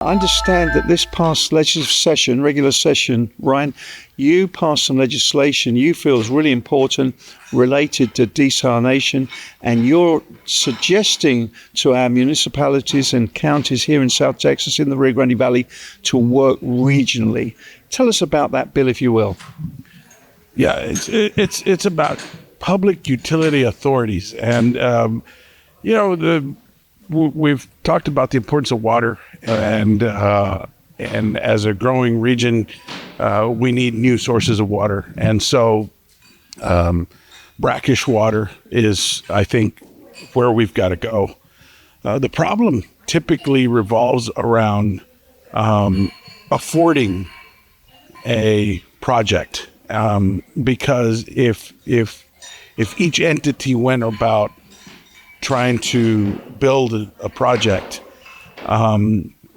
I understand that this past legislative session, regular session, Ryan, you passed some legislation you feel is really important related to desalination, and you're suggesting to our municipalities and counties here in South Texas, in the Rio Grande Valley, to work regionally. Tell us about that bill, if you will. Yeah, it's about public utility authorities, and we've talked about the importance of water, and as a growing region, we need new sources of water, and so brackish water is, I think, where we've got to go. The problem typically revolves around affording a project, because if each entity went about trying to build a project,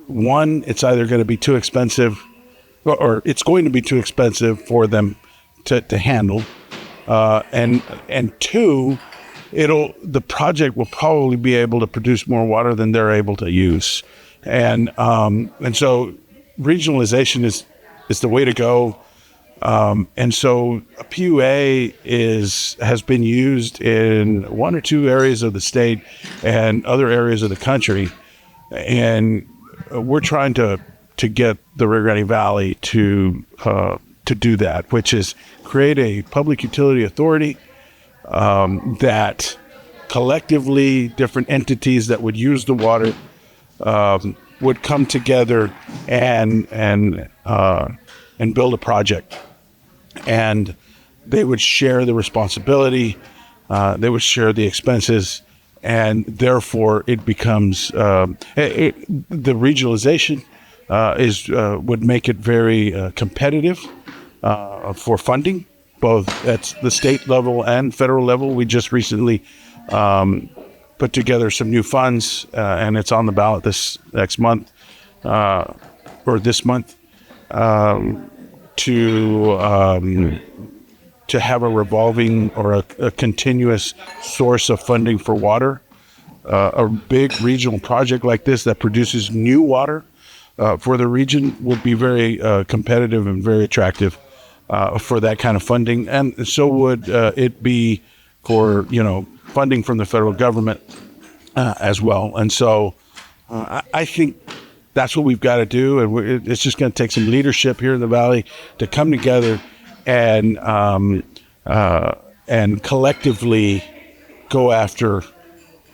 one, it's either going to be too expensive, or it's going to be too expensive for them to handle, and two, the project will probably be able to produce more water than they're able to use, and so regionalization is the way to go. And so a PUA has been used in one or two areas of the state and other areas of the country, and we're trying to get the Rio Grande Valley to do that, which is create a public utility authority that collectively different entities that would use the water would come together and build a project. And they would share the responsibility, they would share the expenses, and therefore it becomes the regionalization would make it very competitive for funding, both at the state level and federal level. We just recently put together some new funds, and it's on the ballot this next month, or this month. To have a revolving or a continuous source of funding for water. A big regional project like this that produces new water for the region would be very competitive and very attractive for that kind of funding. And so would it be for, funding from the federal government as well. And so I think that's what we've got to do, and it's just going to take some leadership here in the Valley to come together and collectively go after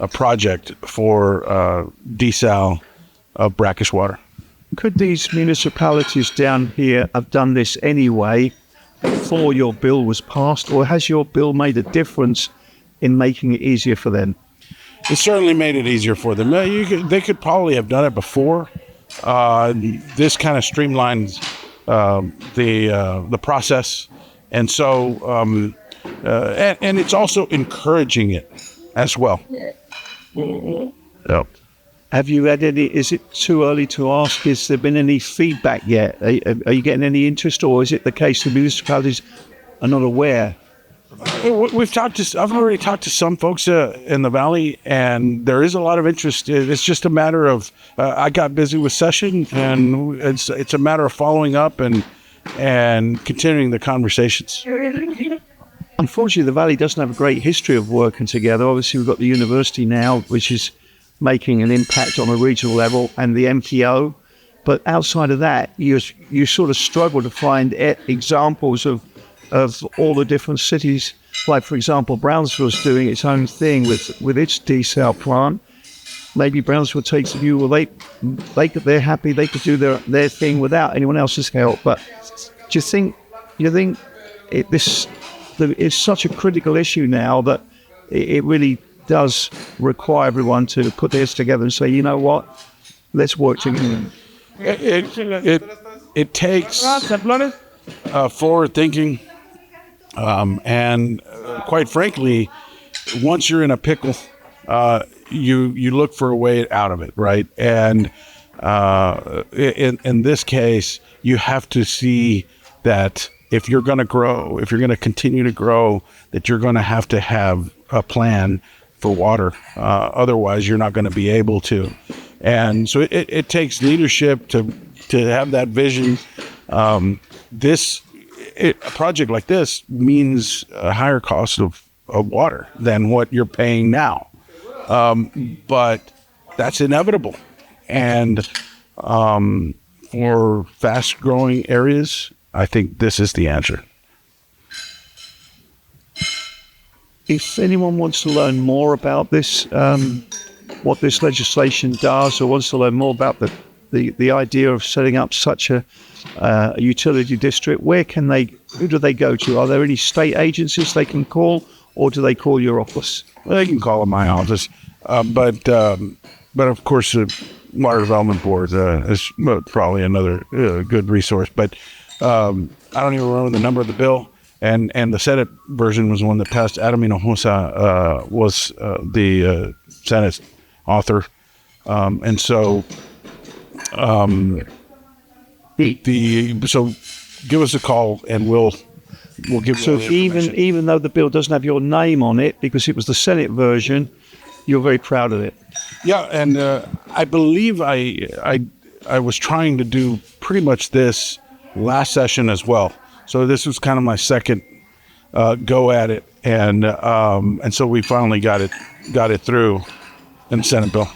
a project for desal of brackish water. Could these municipalities down here have done this anyway before your bill was passed, or has your bill made a difference in making it easier for them? It certainly made it easier for them. They could probably have done it before. This kind of streamlines the process, and so and it's also encouraging it as well. Yep. Have you had any? Is it too early to ask? Has there been any feedback yet? Are you getting any interest, or is it the case the municipalities are not aware? I've already talked to some folks in the Valley, and there is a lot of interest. It's just a matter of I got busy with session, and it's a matter of following up and continuing the conversations. Unfortunately, the Valley doesn't have a great history of working together. Obviously, we've got the university now, which is making an impact on a regional level, and the MPO. But outside of that, you sort of struggle to find examples of all the different cities. Like, for example, Brownsville's doing its own thing with its desal plant. Maybe Brownsville takes the view, well, they're happy, they could do their thing without anyone else's help. But do you think it's such a critical issue now that it really does require everyone to put theirs together and say, you know what, let's work together? It takes forward thinking. And quite frankly, once you're in a pickle, you look for a way out of it, right? And in this case, you have to see that if you're going to grow, if you're going to continue to grow, that you're going to have a plan for water. Otherwise, you're not going to be able to. And so it takes leadership to have that vision. A project like this means a higher cost of water than what you're paying now. But that's inevitable. And for fast growing areas, I think this is the answer. If anyone wants to learn more about this, what this legislation does, or wants to learn more about the idea of setting up such a utility district, who do they go to? Are there any state agencies they can call, or do they call your office? Well, they can call at my office, but of course, Water Development Board is probably another good resource. But I don't even remember the number of the bill. And the Senate version was the one that passed. Adam Hinojosa was the Senate author, and so so give us a call and we'll give. So even though the bill doesn't have your name on it because it was the Senate version, you're very proud of it. Yeah, and I believe I was trying to do pretty much this last session as well. So this was kind of my second go at it, and so we finally got it through in the Senate bill.